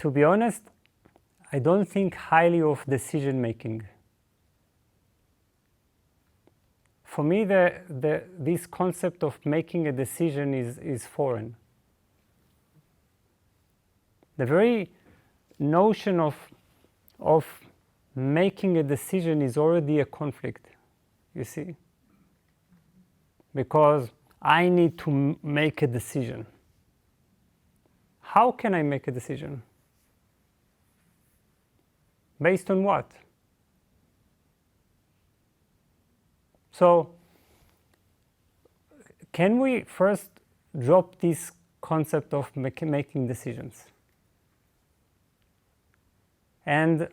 to be honest, I don't think highly of decision making. For me, this concept of making a decision is foreign. The very notion of making a decision is already a conflict, you see? Because I need to make a decision. How can I make a decision? Based on what? So, can we first drop this concept of making decisions and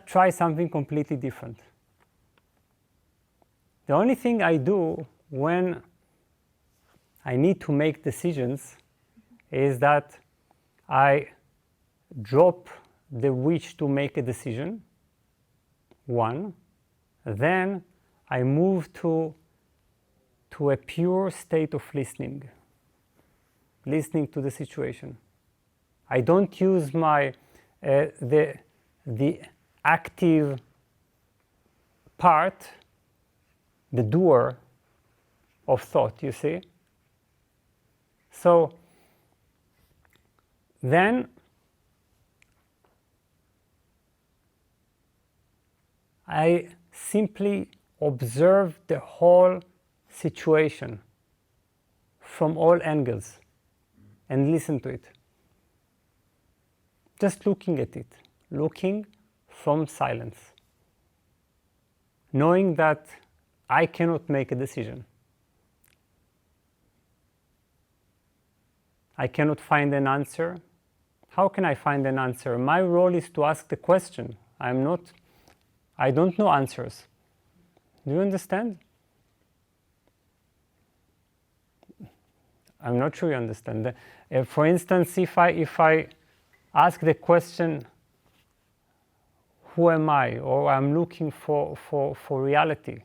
try something completely different? The only thing I do when I need to make decisions is that I drop the wish to make a decision, one, then I move to a pure state of listening to the situation. I don't use my the active part, the doer of thought, you see. So then I simply observe the whole situation from all angles and listen to it. Just looking at it, looking from silence, knowing that I cannot make a decision. I cannot find an answer. How can I find an answer? My role is to ask the question. I don't know answers. Do you understand? I'm not sure you understand. For instance, if I ask the question, who am I? Or I'm looking for reality.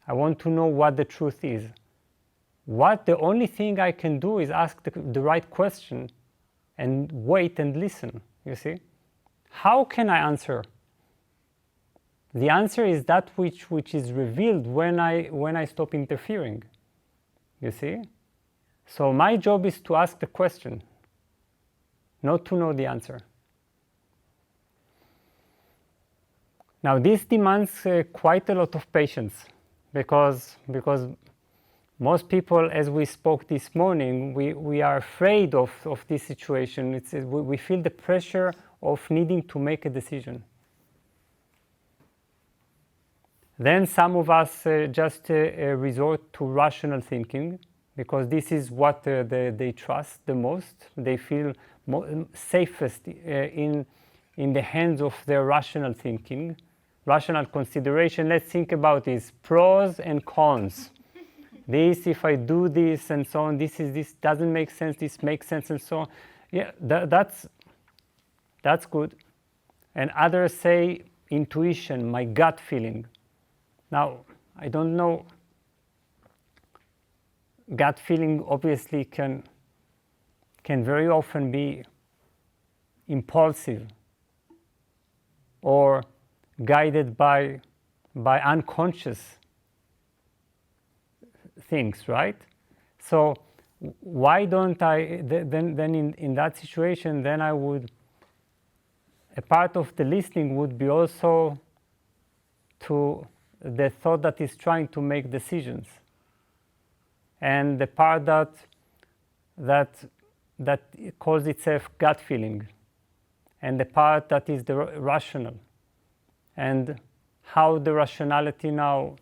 I want to know what the truth is. The only thing I can do is ask the right question and wait and listen, you see? How can I answer? The answer is that which is revealed when I stop interfering, you see? So my job is to ask the question, not to know the answer. Now this demands quite a lot of patience because most people, as we spoke this morning, we are afraid of this situation. We feel the pressure of needing to make a decision. Then some of us just resort to rational thinking because this is what they trust the most. They feel safest in the hands of their rational thinking, rational consideration. Let's think about this, pros and cons. This, if I do this and so on, this doesn't make sense, this makes sense and so on. Yeah, that's good. And others say intuition, my gut feeling. Now, I don't know, gut feeling obviously can very often be impulsive or guided by unconscious things, right? So why don't I, then in that situation, then I would, a part of the listening would be also to the thought that is trying to make decisions, and the part that calls itself gut feeling, and the part that is the rational, and how the rationality now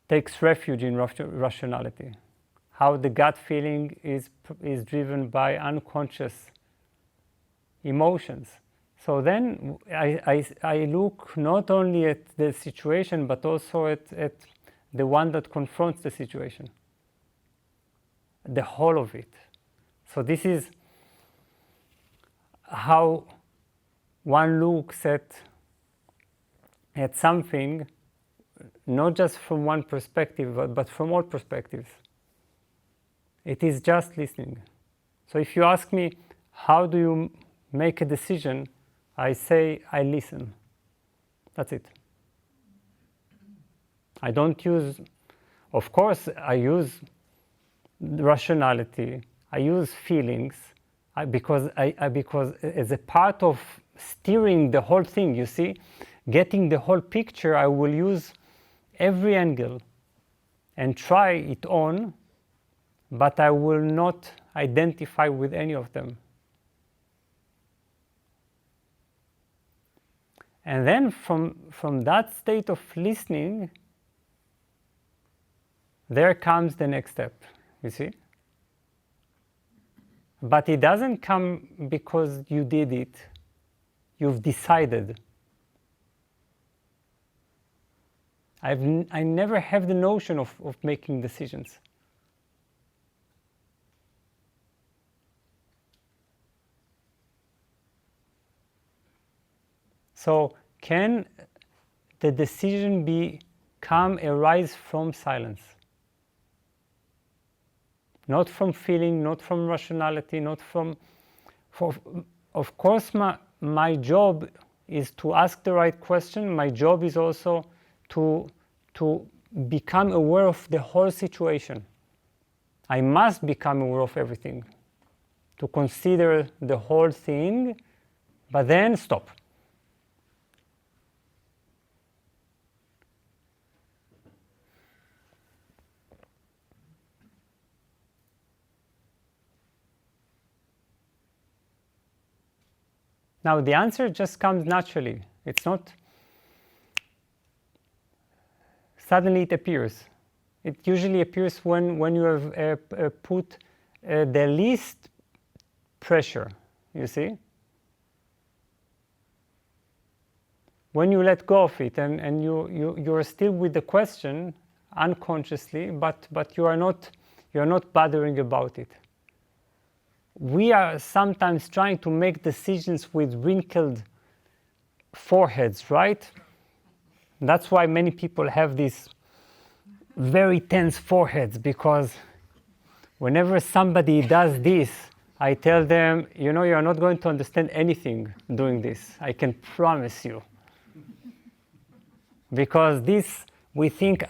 takes refuge in rationality, how the gut feeling is driven by unconscious emotions. So then I look not only at the situation, but also at the one that confronts the situation, the whole of it. So this is how one looks at something, not just from one perspective, but from all perspectives. It is just listening. So if you ask me, how do you make a decision? I say, I listen. That's it. I don't use, of course, I use rationality, I use feelings, because as a part of steering the whole thing, you see, getting the whole picture, I will use every angle and try it on, but I will not identify with any of them. And then from that state of listening, there comes the next step, you see? But it doesn't come because you did it. You've decided. I never have the notion of making decisions. So can the decision arise from silence? Not from feeling, not from rationality, not from... of course, my job is to ask the right question. My job is also to become aware of the whole situation. I must become aware of everything, to consider the whole thing, but then stop. Now, the answer just comes naturally. It's not suddenly it appears. It usually appears when you have put the least pressure, you see? When you let go of it and you're still with the question unconsciously, but you're not bothering about it. We are sometimes trying to make decisions with wrinkled foreheads, right? That's why many people have these very tense foreheads, because whenever somebody does this, I tell them, you know, you're not going to understand anything doing this. I can promise you. Because this, we think,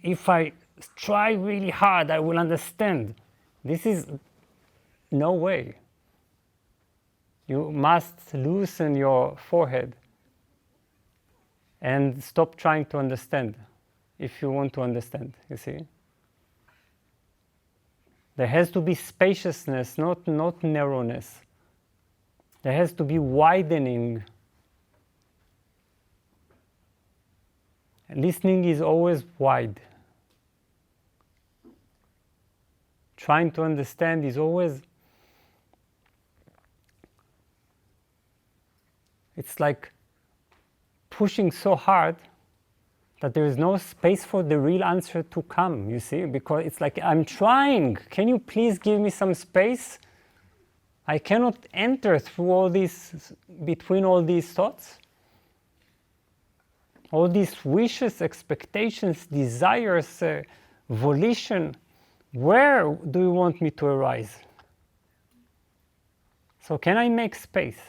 if I try really hard, I will understand. This is no way. You must loosen your forehead and stop trying to understand if you want to understand, you see. There has to be spaciousness, not narrowness. There has to be widening. Listening is always wide. Trying to understand is always... It's like pushing so hard that there is no space for the real answer to come, you see? Because it's like, I'm trying. Can you please give me some space? I cannot enter through all these, between all these thoughts. All these wishes, expectations, desires, volition. Where do you want me to arise? So can I make space?